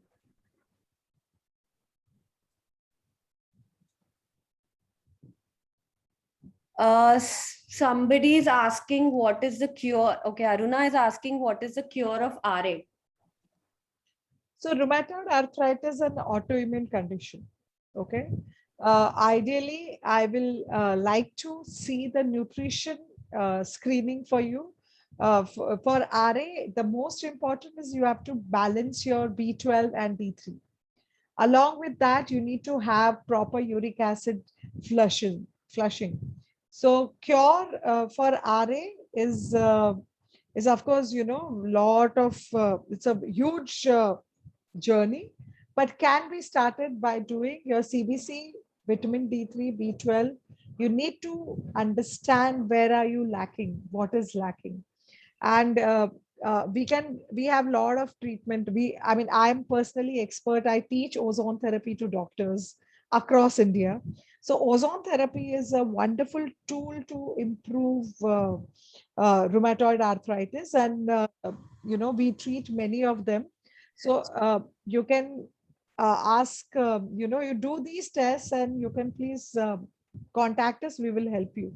Somebody is asking what is the cure. Okay, Aruna is asking what is the cure of RA. So rheumatoid arthritis is an autoimmune condition. Okay. Ideally, I will like to see the nutrition screening for you. For RA, the most important is you have to balance your B12 and D3. Along with that, you need to have proper uric acid flushing. So cure for RA is of course, lot of it's a huge journey, but can be started by doing your CBC, vitamin D3, B12. You need to understand where are you lacking, what is lacking. And we have a lot of treatment. I mean, I'm personally expert. I teach ozone therapy to doctors across India. So ozone therapy is a wonderful tool to improve rheumatoid arthritis, and we treat many of them. So you can ask, you do these tests, and you can please contact us. We will help you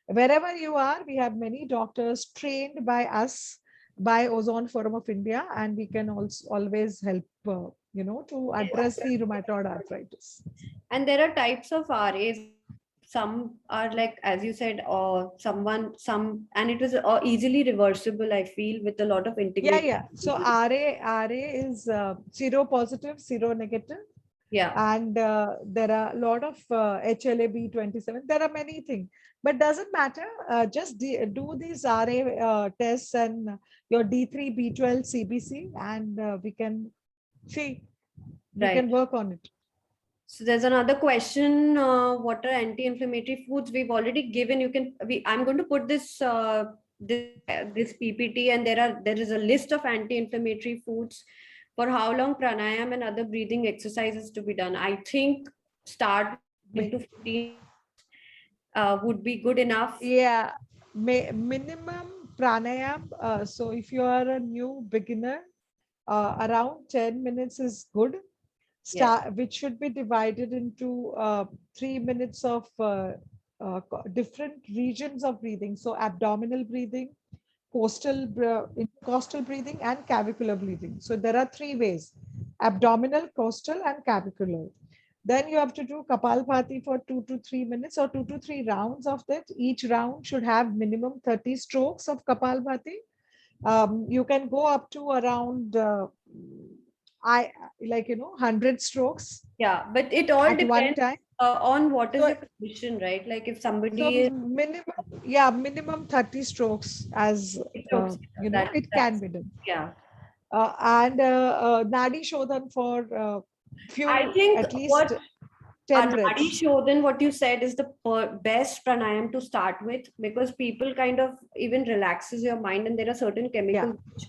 wherever you are. We have many doctors trained by us, by Ozone Forum of India, and we can also always help to address the rheumatoid arthritis. And there are types of RAs. Some are like, as you said, and it was easily reversible, I feel, with a lot of integrated. Yeah. So RA is seropositive, seronegative, Yeah. and there are a lot of HLA-B27. There are many things, but doesn't matter. Just do these RA tests and your D3, B12, CBC, and we can see, we Right. can work on it. So there's another question. What are anti-inflammatory foods? We've already given. I'm going to put this PPT, and there is a list of anti-inflammatory foods. For how long pranayam and other breathing exercises to be done? I think start into 15 would be good enough. Yeah, minimum pranayam. So if you are a new beginner, around 10 minutes is good. Yes. Which should be divided into 3 minutes of different regions of breathing. So abdominal breathing, costal breathing, and clavicular breathing. So there are three ways: abdominal, costal, and clavicular. Then you have to do Kapalbhati for 2 to 3 minutes, or 2 to 3 rounds of that. Each round should have minimum 30 strokes of Kapalbhati. You can go up to around 100 strokes Yeah, but it all at one depends time. on what is So, your condition, right? Like if so somebody is minimum 30 strokes, as it can that's be done. yeah. And Nadi Shodhan for I few, think at least what 10 Anadi breaths. Shodhan, what you said is the best pranayam to start with, because people kind of even relaxes your mind, and there are certain Yeah. chemicals which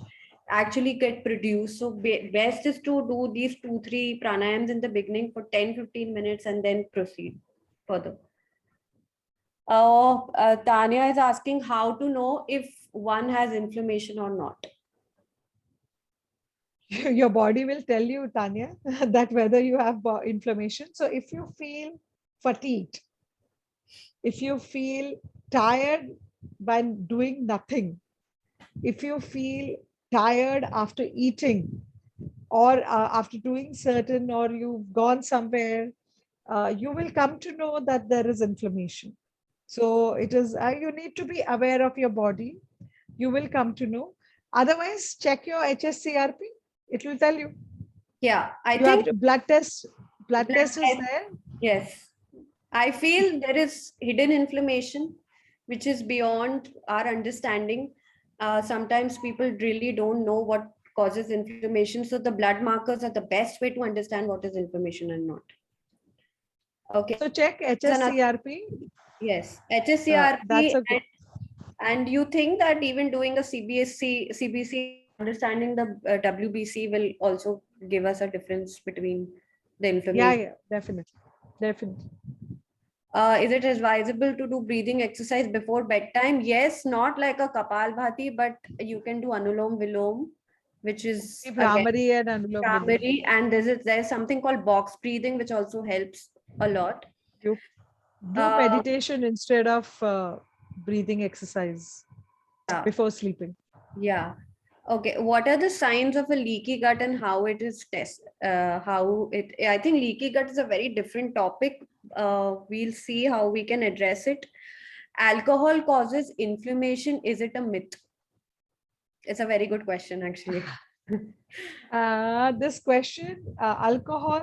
actually get produced. So best is to do these 2-3 pranayams in the beginning for 10-15 minutes and then proceed further. Tanya is asking how to know if one has inflammation or not. Your body will tell you, Tanya, that whether you have inflammation. So if you feel fatigued, if you feel tired by doing nothing, if you feel tired after eating, or after doing certain, or you've gone somewhere, you will come to know that there is inflammation. So it is, you need to be aware of your body. You will come to know. Otherwise, check your HSCRP. It will tell you. Yeah, I You think have to, blood test. Blood blood test is test, there. yes. I feel there is hidden inflammation, which is beyond our understanding. Sometimes people really don't know what causes inflammation. So the blood markers are the best way to understand what is inflammation and not. Okay. So check There's another, HSCRP. yes, HSCRP. That's a good. And you think that even doing a CBC, understanding the WBC will also give us a difference between the Yeah, inflammation? yeah, definitely. Definitely. Is it advisable to do breathing exercise before bedtime? Yes, not like a Kapalbhati, but you can do Anulom Vilom, which is again Bhramari and Anulom Vilom. primary. And there's something called box breathing, which also helps a lot. You do Uh, meditation instead of breathing exercise yeah, before sleeping. yeah. Okay, what are the signs of a leaky gut and how it is test? How it? I think leaky gut is a very different topic. We'll see how we can address it. Alcohol causes inflammation. Is it a myth? It's a very good question, actually. This question, alcohol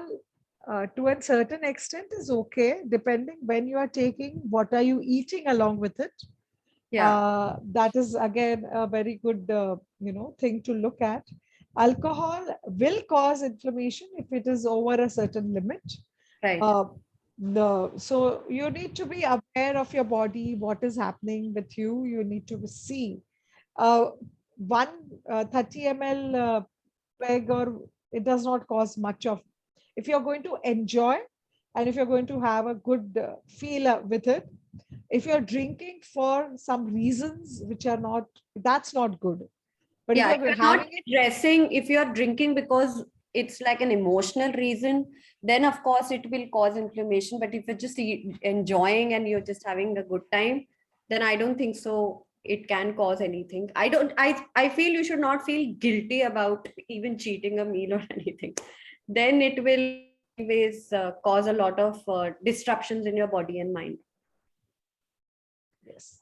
to a certain extent is okay, depending when you are taking, what are you eating along with it. Yeah, That is again a very good, thing to look at. Alcohol will cause inflammation if it is over a certain limit. right. Uh, so you need to be aware of your body, what is happening with you. You need to see uh, one 30 ml peg, or it does not cause much of. If you're going to enjoy and if you're going to have a good feel with it, if you're drinking for some reasons which are not, that's not good. But if Yeah, if you're you're not having it, addressing, if you're drinking because it's like an emotional reason, then of course it will cause inflammation. But if you're just enjoying and you're just having a good time, then I don't think so. It can cause anything. I don't. I feel you should not feel guilty about even cheating a meal or anything. Then it will always cause a lot of disruptions in your body and mind. yes.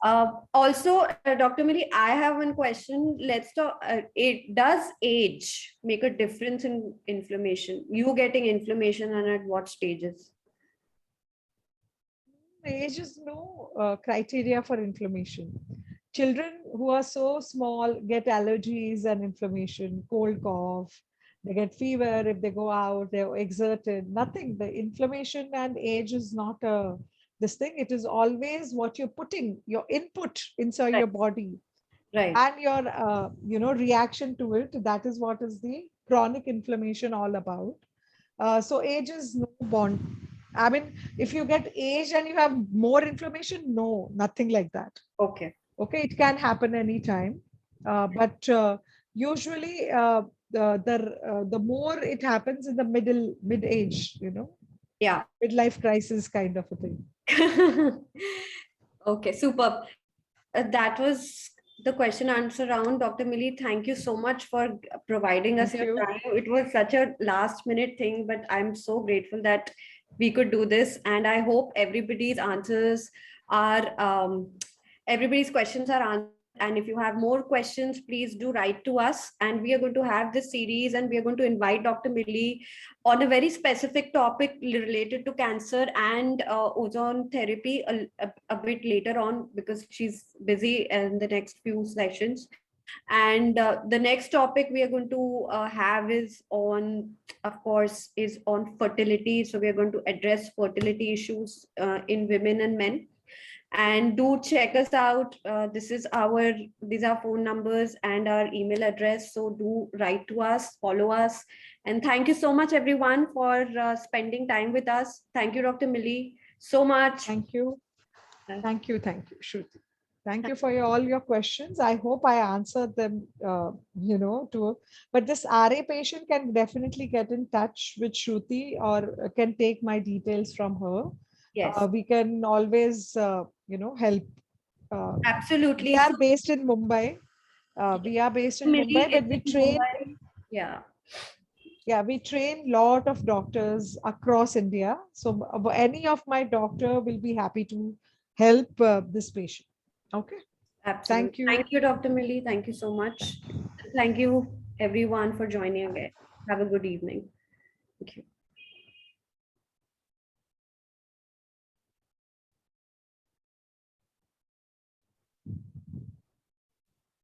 Also, Dr. Mili, I have one question. Let's talk. It does age make a difference in inflammation? You getting inflammation and at what stages? Age is no criteria for inflammation. Children who are so small get allergies and inflammation, cold cough, they get fever if they go out, they're exerted, nothing. The inflammation and age is not a this thing. It is always what you're putting, your input inside Right, your body right. and your reaction to it. That is what is the chronic inflammation all about. So age is no bond. I mean, if you get age and you have more inflammation, no, nothing like that. Okay. Okay, it can happen anytime, but usually the more it happens in the mid age, Yeah. midlife crisis kind of a thing. Okay, super. That was the question answer round. Dr. Mili, thank you so much for providing us Thank your you. time. It was such a last minute thing, but I'm so grateful that we could do this. And I hope everybody's answers are, everybody's questions are answered. And if you have more questions, please do write to us. And we are going to have this series and we are going to invite Dr. Mili on a very specific topic related to cancer and ozone therapy a bit later on because she's busy in the next few sessions. And the next topic we are going to have is on, of course, is on fertility. So we are going to address fertility issues in women and men. And do check us out. These are phone numbers and our email address. So do write to us, follow us. And thank you so much, everyone, for spending time with us. Thank you, Dr. Millie, so much. Thank you. Uh, Thank you, Shruti. Thank you for all your questions. I hope I answered them, but this RA patient can definitely get in touch with Shruti or can take my details from her. yes, We can always, help. Uh, we absolutely. are So, based in Mumbai. We are based in Millie Mumbai, is but we in train, Mumbai. Yeah. yeah, we train lot of doctors across India. So any of my doctor will be happy to help this patient. Okay. Absolutely. Thank you. Thank you, Dr. Millie. Thank you so Thank much. you. Thank you, everyone, for joining again. Have a good evening. Thank you.